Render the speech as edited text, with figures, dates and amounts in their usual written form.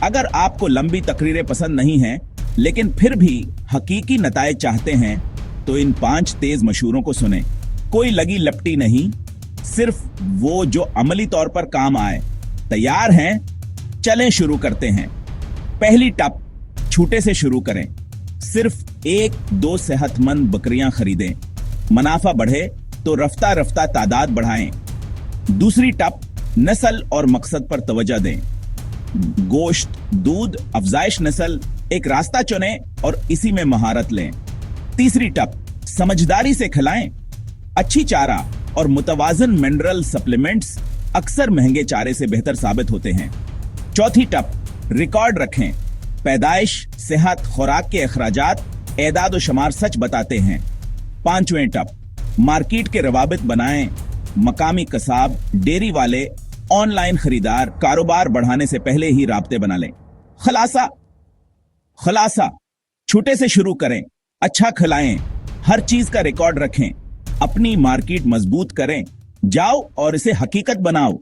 अगर आपको लंबी तकरीरें पसंद नहीं हैं, लेकिन फिर भी हकीकी नतायज चाहते हैं, तो इन 5 तेज मशूरों को सुने। कोई लगी लपटी नहीं, सिर्फ वो जो अमली तौर पर काम आए। तैयार हैं? चलें शुरू करते हैं। पहली टप, छूटे से शुरू करें। सिर्फ 1-2 सेहतमंद बकरियां खरीदें। मुनाफा बढ़े तो रफ्ता रफ्ता तादाद बढ़ाएं। दूसरी टप, नस्ल और मकसद पर तवज्जो दें। गोश्त, दूध, अफजाइश नस्ल एक रास्ता चुनें और इसी में महारत लें। तीसरी टप, समझदारी से खिलाएं। अच्छी चारा और मुतवाजन मिनरल सप्लीमेंट्स अक्सर महंगे चारे से बेहतर साबित होते हैं। चौथी टप, रिकॉर्ड रखें। पैदाइश, सेहत, खुराक के अखराजात, एदाद व शुमार सच बताते हैं। पांचवें टप, मार्केट के रवाबित बनाएं। मकामी कसाब, डेयरी वाले, ऑनलाइन खरीदार कारोबार बढ़ाने से पहले ही राब्ते बना लें। खलासा, छोटे से शुरू करें, अच्छा खिलाएं, हर चीज का रिकॉर्ड रखें, अपनी मार्केट मजबूत करें। जाओ और इसे हकीकत बनाओ।